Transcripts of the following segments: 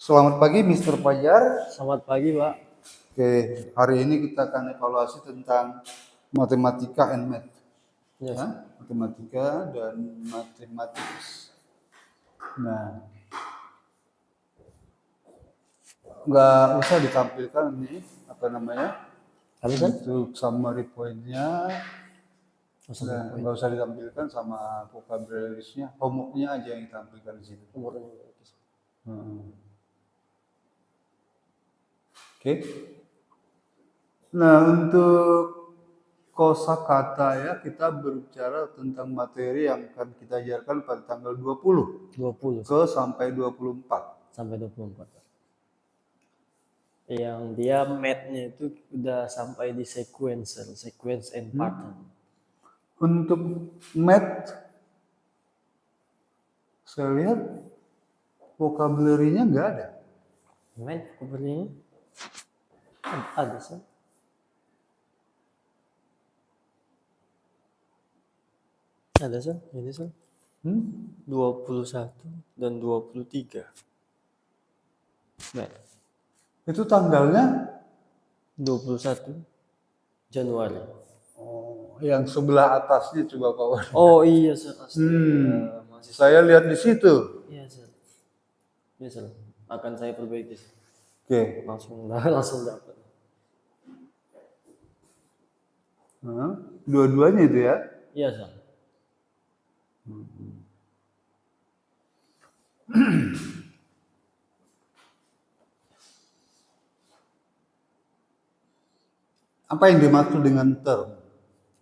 Selamat pagi, Mr. Fajar. Selamat pagi, Pak. Oke, hari ini kita akan evaluasi tentang matematika and math. Yes. Ya, matematika dan matematis. Nah, nggak usah ditampilkan ini apa namanya Apa kan? untuk summary point-nya. Sampai Nah, nggak usah ditampilkan sama vocabulary-nya, homework-nya aja yang ditampilkan di situ. umurnya. Oke. Nah, untuk kosakata ya, kita berbicara tentang materi yang akan kita ajarkan pada tanggal 20 20 ke sampai 24. sampai 24. Yang dia math-nya itu udah sampai di sequence and pattern. Untuk math, saya lihat vocabulary-nya nggak ada. Math sepertinya ada sih. Ada sih, ini sih. 21 dan 23. Math. Itu tanggalnya 21 Januari. oh, yang sebelah atasnya coba Pak Wan. Oh iya, sir. Masih Saya lihat di situ. iya, sir. Iya, sir. Akan saya perbaiki. Sir. Oke. Langsung dapat. Dua-duanya itu ya. Iya, sir. Apa yang dimaksud dengan term?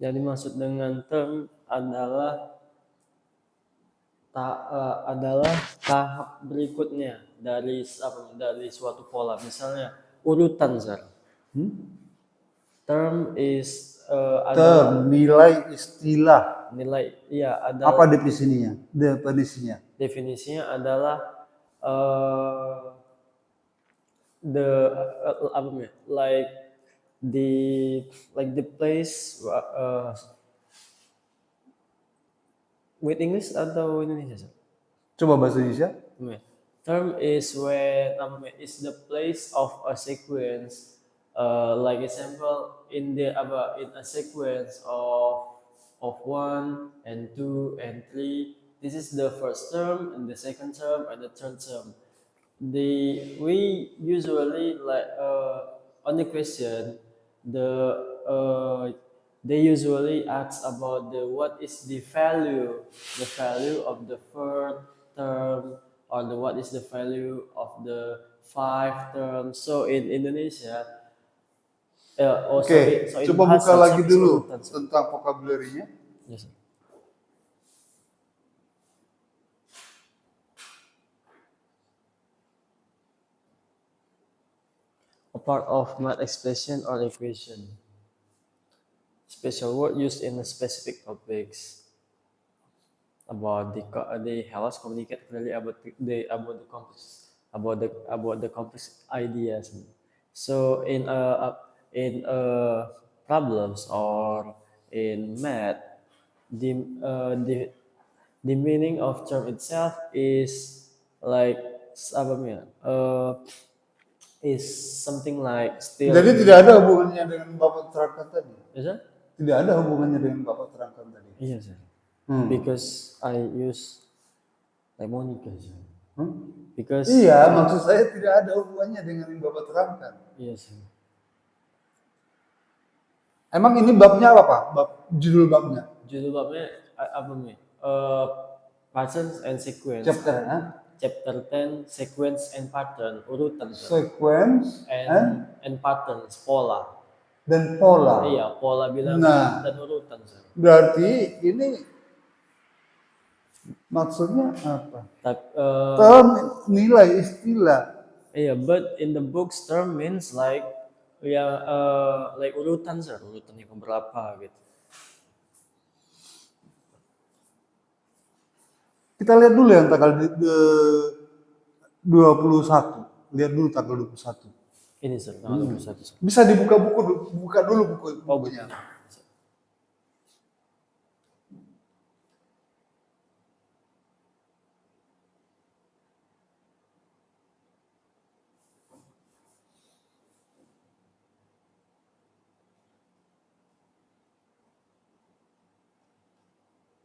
Yang dimaksud dengan term adalah tahap berikutnya dari suatu pola. Misalnya urutan, sir. Term is Term, nilai istilah. nilai, iya, Apa adalah definisinya? definisinya adalah like the place with English atau Indonesia, sir? Coba bahasa Indonesia. Term is when is the place of a sequence, like example in a sequence of 1 and 2 and 3. This is the first term and the second term and the third term. We usually on the question they usually ask about what is the value of the third term, or what is the value of the 5 terms. So in Indonesia, Oke, coba buka lagi dulu tentang vocabulary-nya. Yes, sir. A part of math expression or equation. Special word used in a specific topics. They help us communicate clearly about the complex ideas. So in problems or in math, the meaning of term itself is like is something like still. Jadi tidak ada hubungannya dengan Bapak terangkan tadi. Is it? Tidak ada hubungannya dengan Bapak terangkan tadi. Yes, sir. Because I use Monica, sir. Because iya, maksud saya tidak ada hubungannya dengan yang Bapak terangkan. Yes, sir. Emang ini babnya apa, Pak? Judul babnya? Judul babnya apa nih? Patterns and sequence. Chapter 10, sequence and pattern, urutan. Sequence and patterns, pola. Dan pola. Iya, pola bilangan dan urutan. Sir. Berarti ini maksudnya apa? Term, nilai istilah. Iya, but in the books term means like like urutan, sir. Urutan yang berapa gitu. Kita lihat dulu yang tanggal 21. Lihat dulu tanggal 21. Ini, sir, tanggal 21. Sir. Bisa dibuka buka dulu bukunya.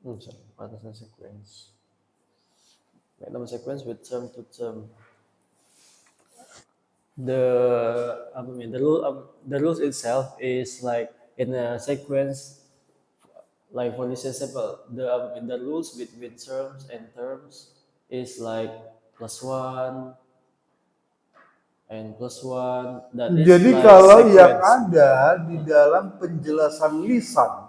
Partition sequence. Make number sequence with term to term. The rules itself is like in a sequence, like for this example, the rules between terms and terms is like +1 and +1. That is Jadi like kalau yang sequence. ada di dalam penjelasan lisan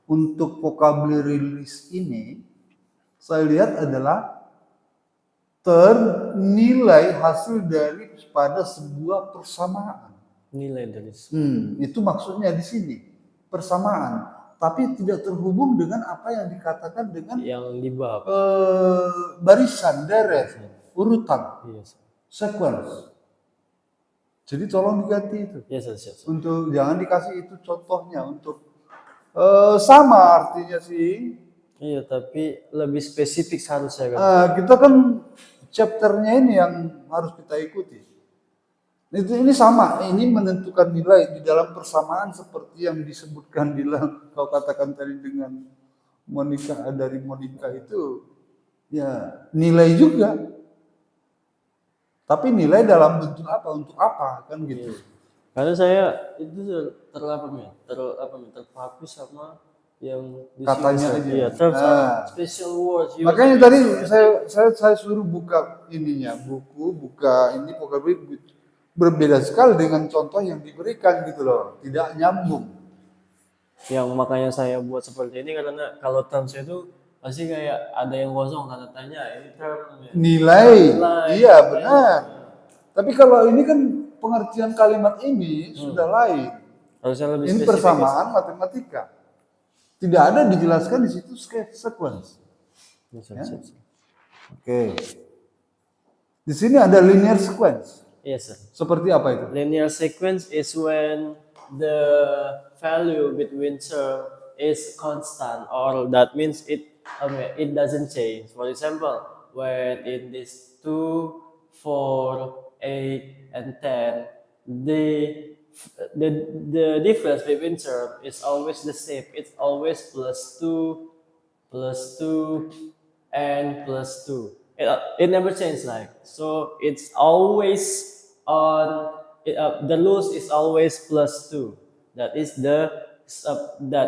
untuk vocabulary list ini, saya lihat adalah ternilai hasil dari pada sebuah persamaan. Nilai dari Itu maksudnya di sini persamaan, tapi tidak terhubung dengan apa yang dikatakan dengan yang di bab. barisan, deret, urutan, Yes. sequence. Jadi tolong diganti itu. Yes. Untuk jangan dikasih itu contohnya untuk sama artinya sih. Iya, tapi lebih spesifik seharusnya kan. Kita kan chapternya ini yang harus kita ikuti. Ini sama, ini menentukan nilai di dalam persamaan seperti yang disebutkan di dalam kau katakan tadi dengan Monica, dari Monica itu ya nilai juga. Tapi nilai dalam bentuk apa, untuk apa kan gitu. Karena saya itu terpaku sama yang Katanya aja. Iya, special words. Makanya tadi saya suruh buka ininya, buka ini vocabulary berbeda sekali dengan contoh yang diberikan gitu loh, tidak nyambung. Yang makanya saya buat seperti ini karena kalau terms itu pasti kayak ada yang kosong tanda tanya ini term Nilai. Iya benar. Tapi kalau ini kan pengertian kalimat ini sudah lain. Harusnya lebih Ini spesifik. persamaan matematika. Tidak ada dijelaskan di situ sequence. Ya? Oke. Di sini ada linear sequence. Yes, sir. Seperti apa itu? Linear sequence is when the value between term is constant, or that means it doesn't change. For example, when in this 2, 4, 8, and 10, the difference between term is always the same. It's always +2, and +2. It never changes, like so. It's always on. The rules is always +2. That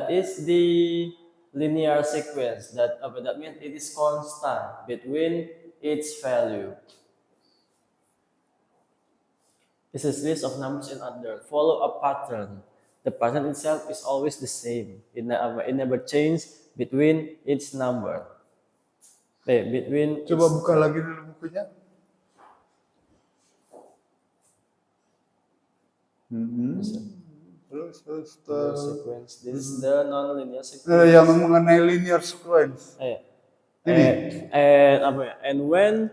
is the linear sequence. That means it is constant between its value. This is list of numbers in order. Follow a pattern. The pattern itself is always the same. It never changes between its number. Coba buka lagi dulu bukunya. Terus sequence. This is the non-linear sequence. yang mengenai linear sequence. And when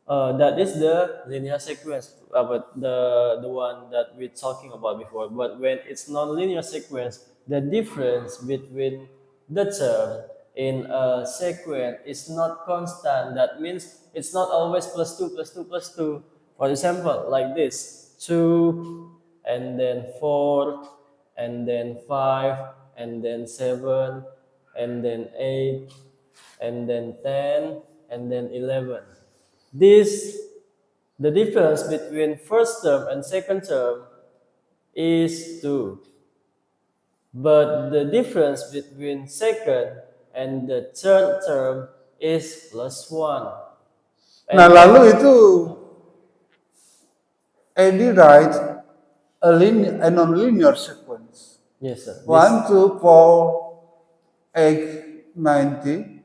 that is the linear sequence, but the one that we're talking about before. But when it's non-linear sequence, the difference between the term in a sequence is not constant. That means it's not always +2, +2, +2. For example, like this: 2, and then 4, and then 5, and then 7, and then 8, and then 10, and then 11. The difference between first term and second term is 2. But the difference between second and the third term is +1. Nah, lalu itu Eddie writes a non-linear sequence. Yes, sir. 1, 2, 4, 8, 90.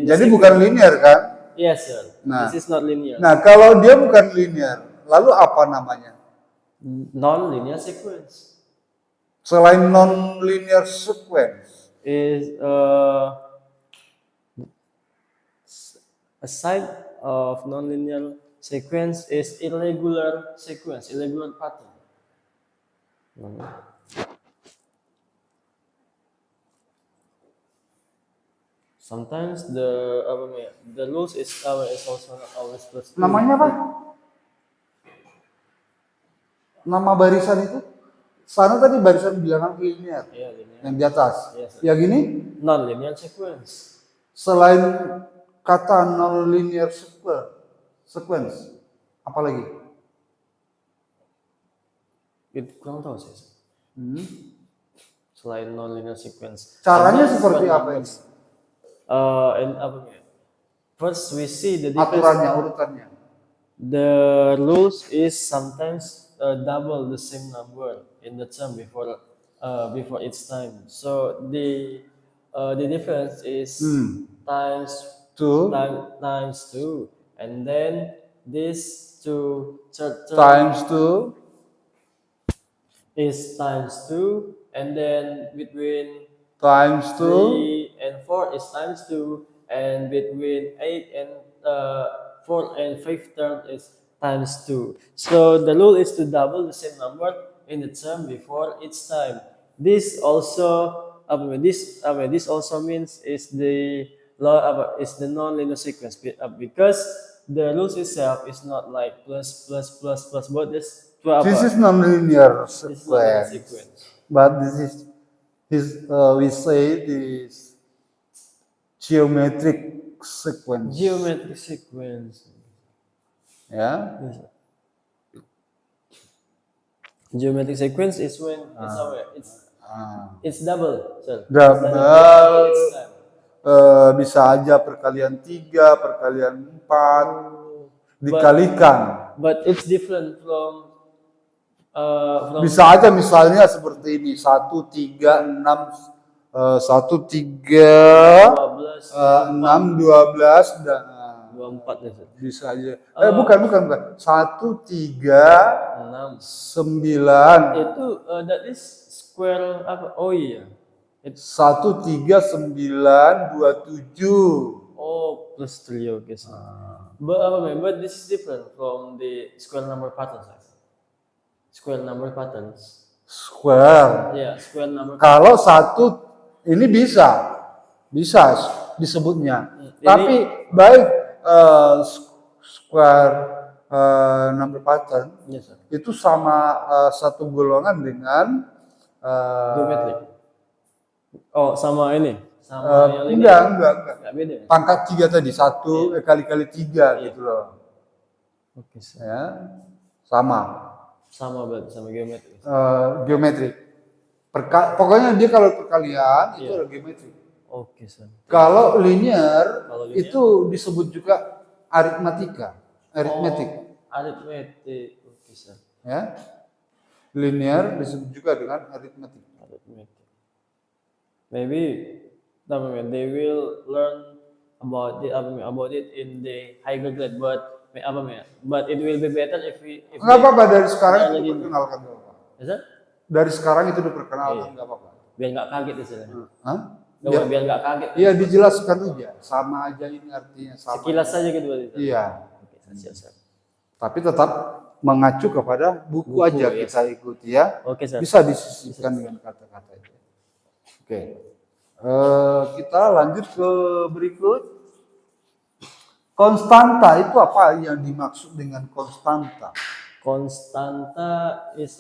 Jadi bukan linear kan? Yes, sir. Nah, this is not linear. Nah, kalau dia bukan linear, lalu apa namanya? Non-linear sequence. Selain non-linear sequence is a side of non-linear sequence is irregular sequence, irregular pattern. Sometimes the rules is also not always +2. Namanya apa? Nama barisan itu? Sana tadi barisan bilangan linear Iya, linear. yang di atas. Iya, sir. Yang ini Non-linear sequence. selain kata non-linear sequence, apa lagi? Itu kurang tahu sih. Sir. Selain non-linear sequence. Caranya Ada seperti square apa ini? numbers. Apa ya? First we see the difference. Aturannya, urutannya. The rules is sometimes double the same number in the term before each time. So the difference is times Two times two, and then this two third term times two is times two, and then between times two 3 and 4 is times 2, and between 8 and 4 and 5 term is times 2. So the rule is to double the same number in the term before each time. This also this also means is the is the non-linear sequence because the rules itself is not like plus plus plus plus, but this is non-linear this is non-linear sequence. sequence. But this we say this geometric sequence. Geometric sequence. Ya. Yes, sir. Geometric sequence is when it's double, sir. Double. It's time. Bisa aja perkalian 3, perkalian 4, dikalikan. But it's different from Bisa aja misalnya seperti ini, 1, 3, 6, 1, 3, 6, 12, dan 24 ya, sir. bisa aja. Bukan. 1, 3, 6. 9. Itu that is square apa? Oh iya. 1, 3, 9, 2, 7. Oh, plus 3, okay, sir. But this is different from the square number patterns. Square number patterns. Square. Yeah, square number. Kalau 1 ini bisa disebutnya. Tapi baik square number pattern Yes, sir. itu sama satu golongan dengan Geometrik. Oh, sama ini. Sama yang ini. enggak. Enggak beda. Ya? Pangkat 3 tadi 1 kali-kali 3 gitu loh. Oke, sir. Ya. Sama Sama geometrik. geometrik. Pokoknya dia kalau perkalian itu adalah geometrik. Oke, sir. Kalau linear, Kalau linear? itu disebut juga aritmatika, aritmetik. Arithmetic. Oke, sir. Ya. Linear disebut juga dengan aritmetik. Arithmetic. Maybe they will learn about it in the higher grade, but it will be better if Nggak apa-apa, dari sekarang itu diperkenalkan. Nggak apa-apa. Is that? Dari sekarang itu diperkenalkan, nggak apa-apa. Biar nggak kaget istilahnya. Hah? Biar nggak kaget. Iya, dijelaskan aja. Sama aja ini artinya sama. Sekilas saja gitu itu. Iya. Oke, siap. Tapi tetap mengacu kepada buku aja ya. kita ikuti ya. Oke, sir. Bisa disisipkan dengan kata-kata itu. Oke. Kita lanjut ke berikut. Konstanta itu apa yang dimaksud dengan konstanta? Konstanta is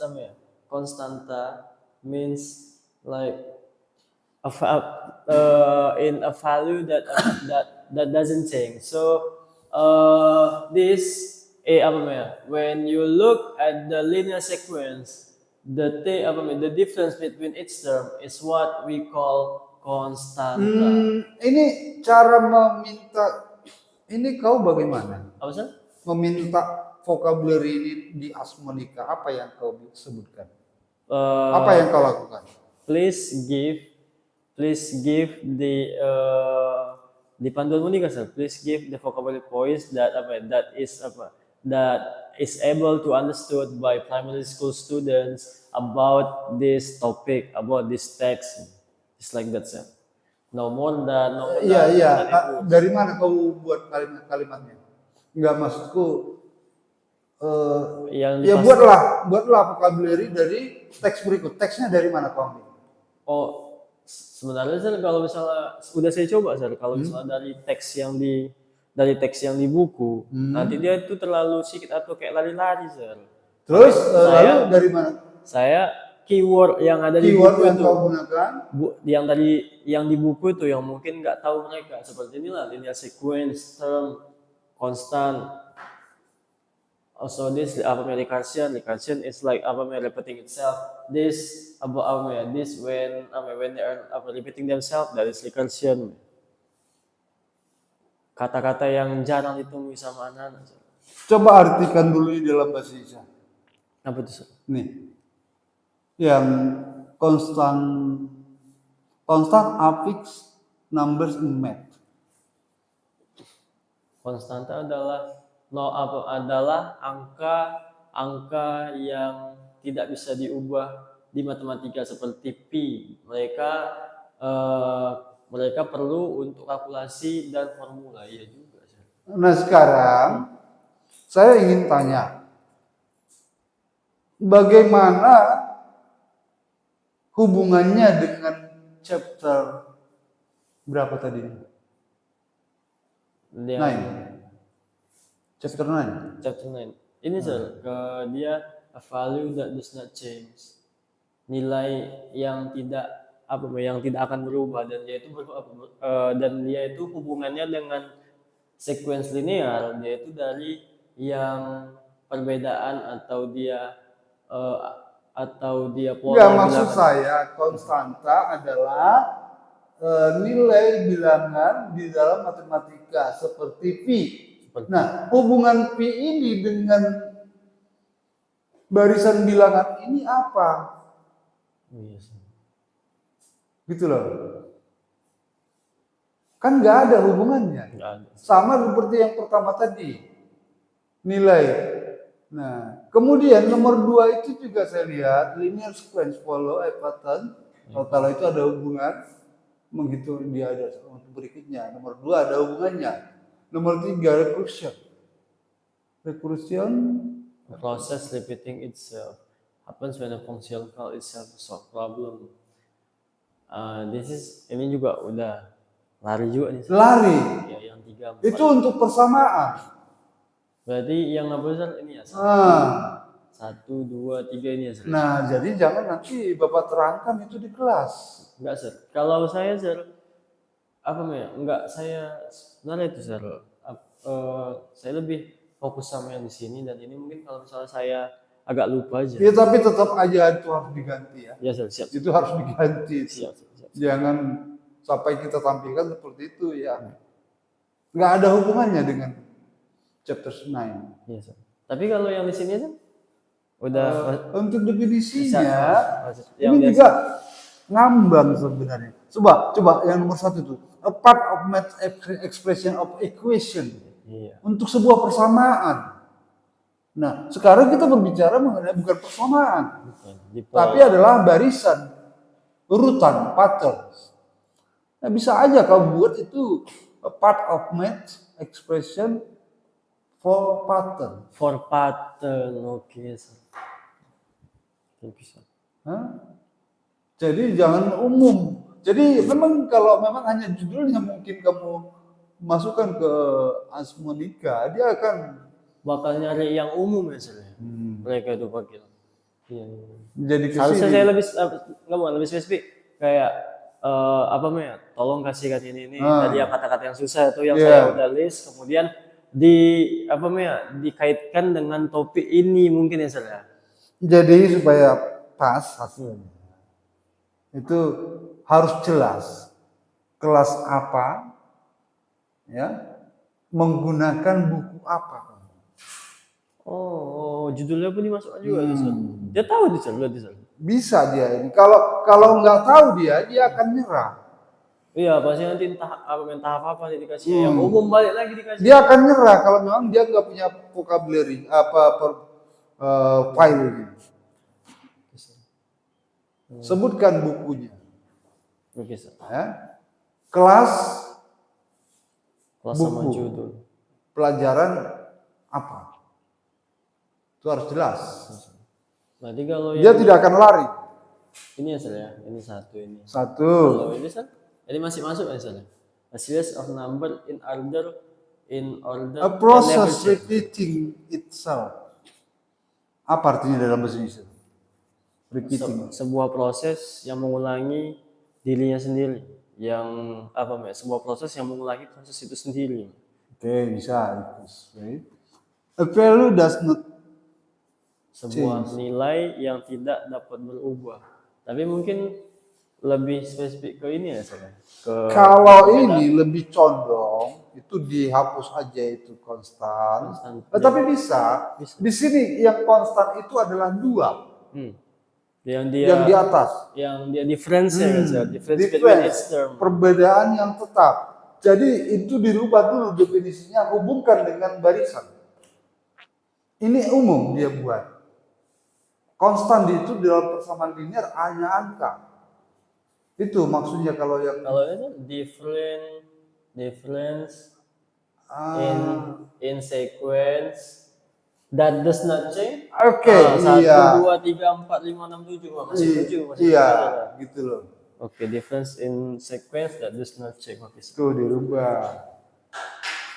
Konstanta means like in a value that doesn't change. So when you look at the linear sequence, the difference between each term is what we call konstanta. Ini cara meminta. Ini kau bagaimana? Apa sih? Meminta vocabulary ini di asmonika, apa yang kau sebutkan? Apa yang kau lakukan? Please give di panduan unika, sir. Please give the vocabulary points that is able to understood by primary school students about this topic, about this text. It's like that, sir. No more than. Iya. Dari mana kau buat kalimatnya? Enggak, maksudku. Ya buatlah vocabulary dari teks berikut. Teksnya dari mana kau ambil? Oh, sebenarnya sir, kalau misalnya udah saya coba, sir, kalau misalnya dari teks yang di buku, nanti dia itu terlalu sedikit atau kayak lari-lari, sir. Terus lalu dari mana? Saya keyword yang ada di Keyword buku yang itu. kau gunakan. Yang di buku itu yang mungkin nggak tahu mereka, seperti inilah linear sequence, term, constant. Also this recursion is like repeating itself. This this when they are repeating themselves, that is recursion. Kata-kata yang jarang ditemui sama anak-anak. Coba artikan dulu di dalam bahasa Indonesia. Apa itu? Nih, yang constant affix numbers in math. Konstanta adalah angka yang tidak bisa diubah di matematika seperti pi. Mereka perlu untuk kalkulasi dan formula. Iya juga. Nah sekarang saya ingin tanya, bagaimana hubungannya dengan chapter berapa tadi? Chapter 9. Chapter 9. Ini dia a value that does not change. Nilai yang tidak akan berubah, dan dia itu hubungannya dengan sequence linear, yaitu dari yang perbedaan atau dia pola. Ya, maksud saya konstanta adalah nilai bilangan di dalam matematika seperti pi. Nah, hubungan pi ini dengan barisan bilangan ini apa? Yes. Gitu loh. Kan nggak ada hubungannya. Sama seperti yang pertama tadi, nilai. Nah, kemudian nomor 2 itu juga saya lihat linear sequence follow a pattern. Kalau itu ada hubungan, menghitung dia ada berikutnya. Nomor 2 ada hubungannya. Nomor 3 recursion. Process repeating itself happens when a function call itself to solve problem. Ini juga udah lari juga nih. Lari. Ya, yang 3. Itu untuk persamaan. Berarti yang apa ini ya? 1, 2, 3 ini ya. Nah, jadi jangan nanti Bapak terangkan itu di kelas. Enggak, Sir. Kalau saya, Sir, enggak, saya sebenarnya itu, Sir. Saya lebih fokus sama yang di sini, dan ini mungkin kalau misalnya saya agak lupa aja. Ya, tapi tetap aja itu harus diganti ya. Ya, Sir, siap. Itu harus diganti. Siap. Jangan sampai kita tampilkan seperti itu ya. Nggak ada hubungannya dengan chapter 9. Iya, Sir. Tapi kalau yang di sini, Sir, udah untuk definisinya yang ini juga ngambang sebenarnya. Coba yang nomor 1 itu, a part of math expression of equation. Iya. Untuk sebuah persamaan. Nah, sekarang kita berbicara mengenai bukan persamaan, tapi adalah barisan, urutan, patterns. Nah, bisa aja kau buat itu a part of math expression for pattern. For pattern, oke. Bisa. Jadi jangan umum. Jadi memang kalau memang hanya judulnya mungkin kamu masukkan ke Asmonika, dia akan bakal nyari yang umum ya, Sir. Mereka itu pakai. Iya. Jadi harusnya saya lebih spesifik kayak tolong kasihkan ini tadi yang kata-kata yang susah itu yang saya udah list, kemudian dikaitkan dengan topik ini mungkin ya, Sir. Jadi supaya pas hasilnya itu harus jelas kelas apa, ya, menggunakan buku apa. Oh, judulnya pun dimasukkan juga, Sir. Dia tahu nih, Sir, berarti, Sir. Bisa dia ini. Kalau nggak tahu dia akan nyerah. Iya, pasti nanti entah apa dikasih yang umum, balik lagi dikasih. Dia akan nyerah kalau memang dia nggak punya vocabulary file ini. Sebutkan bukunya. Oke, Sir. Ya. Kelas buku, sama judul. Pelajaran apa? Itu harus jelas. Berarti kalau dia tidak akan lari. Ini ya, Sir, ya. Ini satu ini. Satu. Kalau ini, Sir, ini masih masuk ya, Sir. A series of number in order. A process repeating itself. Apa artinya dalam bahasa Indonesia? repeating. sebuah proses yang mengulangi dirinya sendiri, yang apa namanya, sebuah proses yang mengulangi proses itu sendiri. Oke, bisa. Right? A value does not Sebuah nilai yang tidak dapat berubah. Tapi mungkin lebih spesifik ke ini ya saya. Kalau ini lebih condong itu dihapus aja itu konstan. Konstan. Tetapi bisa. Di sini yang konstan itu adalah 2 yang yang di dia atas. difference ya kan, sir? Difference between Difference, each term. perbedaan yang tetap. Jadi itu dirubah dulu definisinya, hubungkan dengan barisan. Ini umum dia buat. Konstan itu di dalam persamaan linear hanya angka. Itu maksudnya kalau yang itu difference in sequence that does not change. Oke, iya. 1, 2, 3, 4, 5, 6, 7 masih 7 masih iya, ada. gitu loh. Oke, difference in sequence that does not change. Itu dirubah.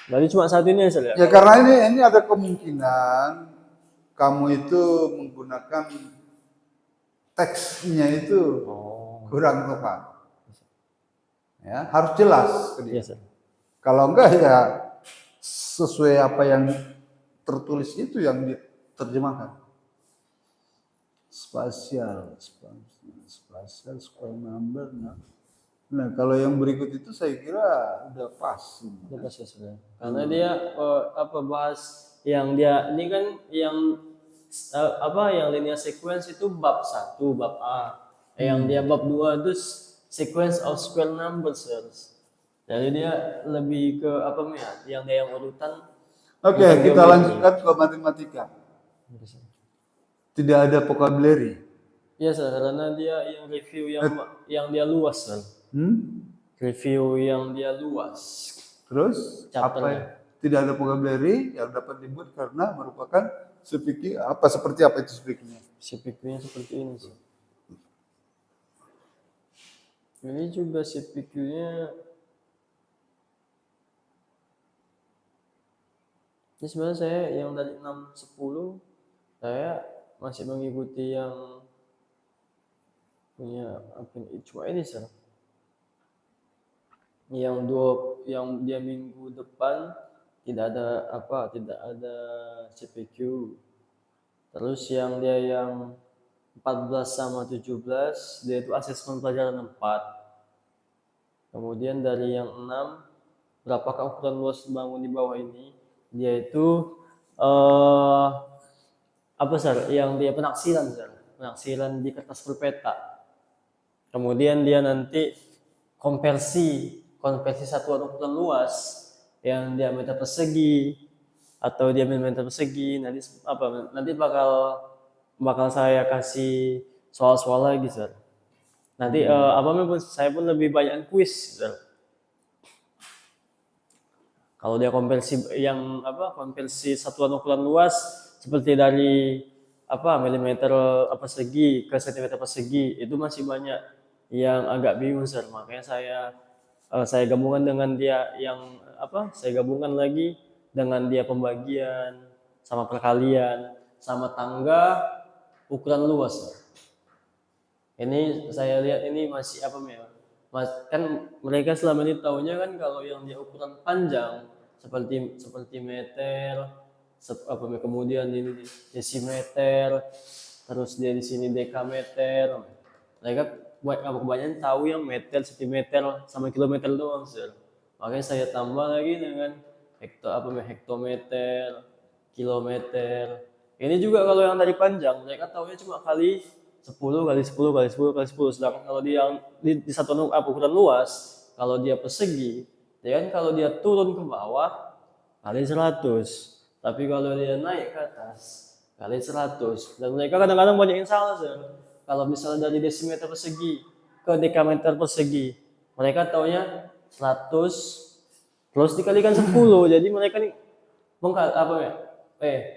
Berarti cuma satu ini aja ya? Ya karena ini ada kemungkinan kamu itu menggunakan teksnya itu kurang tepat. Ya, harus jelas ke dia. Yes, sir. Kalau enggak ya sesuai apa yang tertulis itu yang diterjemahkan. Spasial square number. Nah, kalau yang berikut itu saya kira udah pas. Udah pas ya sudah. Karena dia bahas yang dia ini kan yang yang linear sequence itu bab 1, bab A. Yang dia bab 2 itu sequence of square numbers. Jadi dia lebih ke yang dia yang urutan. Oke, kita lanjutkan ke matematika. Tidak ada vocabulary. Iya, karena dia yang review yang dia luas, kan. Review yang dia luas. Terus Chapternya. Tidak ada vocabulary yang dapat dibuat karena merupakan seperti apa itu speakingnya? Speakingnya seperti ini sih. Ini juga speakingnya. Ini sebenarnya saya yang dari 6-10 saya masih mengikuti yang punya cuma ini sih. Yang dia minggu depan tidak ada CPQ. Terus yang dia yang 14 sama 17 dia itu asesmen pelajaran 4. Kemudian dari yang 6 berapakah ukuran luas bangun di bawah ini, dia itu yang dia penaksiran di kertas berpeta. Kemudian dia nanti konversi satuan ukuran luas yang diameter persegi atau diameter persegi. Nanti bakal saya kasih soal-soal lagi, sir. Nanti saya pun lebih banyak kuis, sir. Kalau dia konversi satuan ukuran luas seperti dari milimeter persegi ke sentimeter persegi, itu masih banyak yang agak bingung, sir. Makanya saya gabungkan dengan dia saya gabungkan lagi dengan dia pembagian sama perkalian sama tangga ukuran luas, sir. Ini saya lihat ini masih kan mereka selama ini taunya kan kalau yang dia ukuran panjang seperti meter, kemudian ini desimeter, terus dia di sini dekameter. Mereka kebanyakan tahu yang meter, sentimeter sama kilometer doang, sir. Makanya saya tambah lagi dengan hektometer, kilometer. Ini juga kalau yang dari panjang mereka tahunya cuma kali 10 kali 10 kali 10 kali 10. Sedangkan kalau dia di satuan ukuran luas, kalau dia persegi, ya kan kalau dia turun ke bawah kali 100. Tapi kalau dia naik ke atas kali 100. Dan mereka kadang-kadang banyak yang salah, sir. Kalau misalnya dari desimeter persegi ke dekameter persegi, mereka taunya 100 terus dikalikan 10. Jadi mereka nih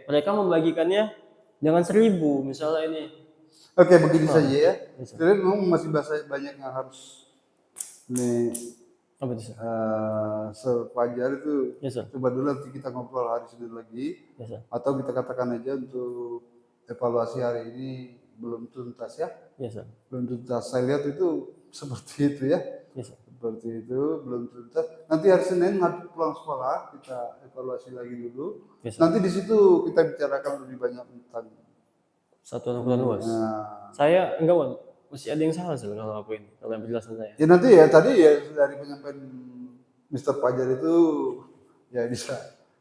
mereka membagikannya dengan 1000 misalnya ini. Oke, begini saja ya. Jadi memang masih banyak yang harus sepelajar itu. Coba dulu nanti kita ngobrol hari Senin lagi. Atau kita katakan aja untuk evaluasi hari ini belum tuntas ya. Yes, sir. Belum tuntas. Saya lihat itu seperti itu ya. Yes, sir. Seperti itu, belum tuntas. Nanti hari Senin nanti pulang sekolah kita evaluasi lagi dulu. Yes, sir. Nanti di situ kita bicarakan lebih banyak tentang Satuan ukuran luas. nah, Saya enggak, Wan. Masih ada yang salah sih kalau aku ini, kalau yang penjelasan saya. ya nanti ya tadi ya dari penyampaian Mr. Fajar itu ya bisa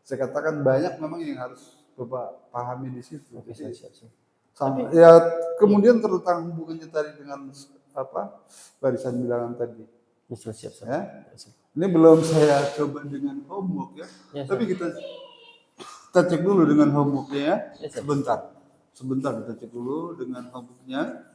saya katakan banyak memang yang harus Bapak pahami di situ. Oke, Jadi, siap, siap. sama, ya kemudian tentang hubungannya tadi dengan apa barisan bilangan tadi Siap, siap, siap. ya. Yes, sir. Ini belum saya coba dengan homework ya. Yes, Tapi kita cek dulu dengan homeworknya ya. Yes, sir. Sebentar kita cek dulu dengan homeworknya.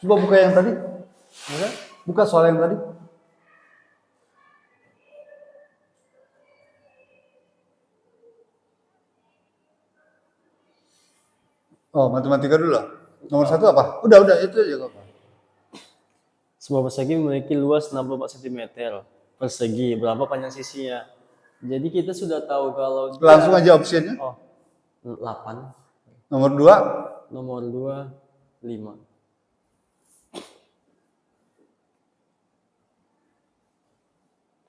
Coba buka yang tadi. Oke. Buka soal yang tadi. Oh, matematika dulu lah. Nomor 1 apa? Udah itu aja apa. Sebuah persegi memiliki luas 64 cm persegi. Berapa panjang sisinya? Jadi kita sudah tahu kalau dia- Langsung aja opsinya. Oh, 8. Nomor 2. Nomor 2, 5.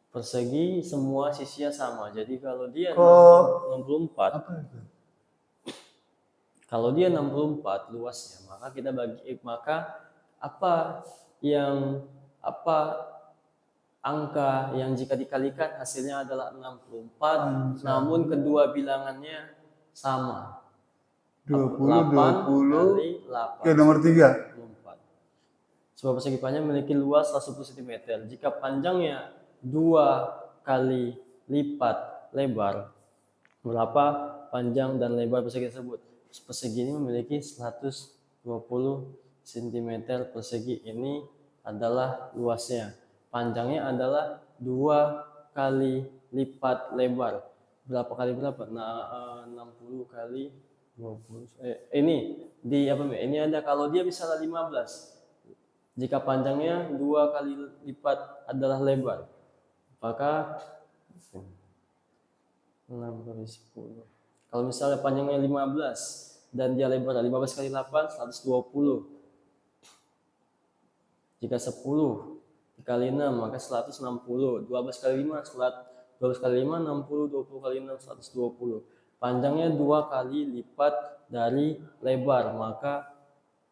Persegi semua sisinya sama. Jadi kalau dia 64, Apa itu? kalau dia 64 luasnya, maka kita apa angka yang jika dikalikan hasilnya adalah 64, namun kedua bilangannya sama. 20, 8 20. kali 8. Oke, nomor 3. 24. Sebuah persegi panjang memiliki luas 110 cm. Jika panjangnya 2 kali lipat lebar, berapa panjang dan lebar persegi tersebut? Persegi ini memiliki 120 cm persegi. Ini adalah luasnya. Panjangnya adalah 2 kali lipat lebar. Berapa kali berapa? Nah, 60 kali 20. Ini di apa? Ini ada kalau dia misalnya 15. Jika panjangnya 2 kali lipat adalah lebar, maka 6 kali 10. Kalau misalnya panjangnya 15 dan dia lebar 15 kali 8, 120. Jika 10 dikali 6 maka 160. 12 kali 5 12 kali 5 60, 20 kali 6 120. Panjangnya 2 kali lipat dari lebar, maka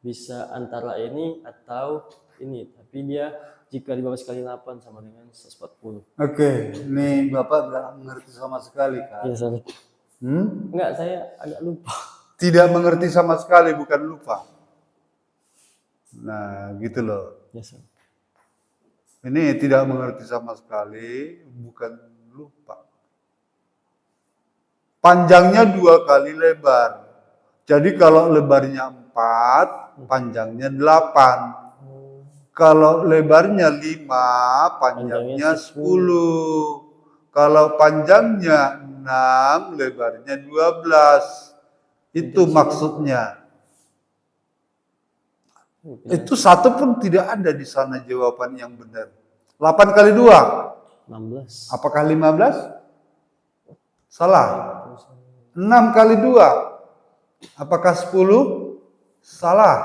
bisa antara ini atau ini. Tapi dia jika 15 kali 8 sama dengan 140. Oke, ini Bapak nggak mengerti sama sekali kan? Iya, sorry. Enggak, saya agak lupa. Tidak mengerti sama sekali, bukan lupa. Nah, gitu loh. Yes, sir. Ini tidak mengerti sama sekali, bukan lupa. Panjangnya 2 kali lebar. Jadi kalau lebarnya 4, panjangnya 8. Kalau lebarnya 5, panjangnya 10. Kalau panjangnya 6, lebarnya 12. Itu maksudnya. Itu satu pun tidak ada di sana jawaban yang benar. 8 kali 2. 16. Apakah 15? Salah. 6 kali 2. Apakah 10? Salah.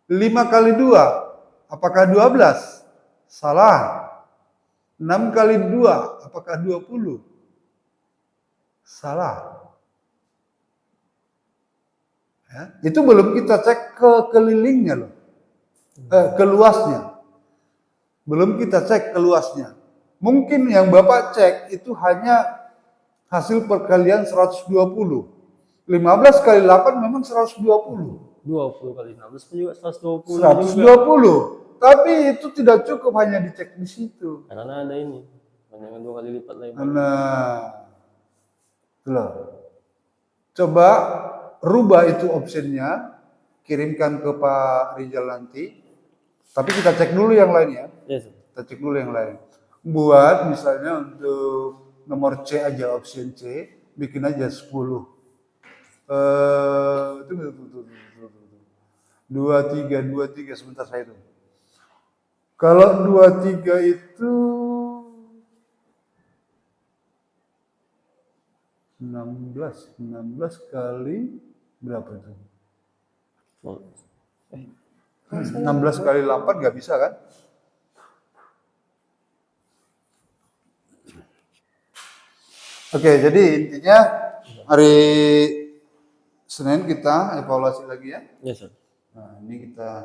5 kali 2. Apakah 12? Salah. 6 kali 2. Apakah 20? Salah. Ya, itu belum kita cek ke kelilingnya loh. Ke luasnya. Belum kita cek ke luasnya. Mungkin yang Bapak cek itu hanya hasil perkalian 120. 15 kali 8 memang 120. 20 kali 16 pun juga 120. 120. Tapi itu tidak cukup hanya dicek di situ. Karena ada ini. Panjangnya 2 kali lipat lebar. Nah, loh. Coba rubah itu optionnya, kirimkan ke Pak Rizal nanti. Tapi kita cek dulu yang lain ya. Yes, sir. Kita cek dulu yang lain. Buat misalnya untuk nomor C aja, option C, bikin aja 10. Tunggu. 23 sebentar saya itu. Kalau 23 itu 16 kali berapa itu? 16 kali 8 nggak bisa kan? Oke, jadi intinya hari Senin kita evaluasi lagi ya. Yes, sir. Nah, ini kita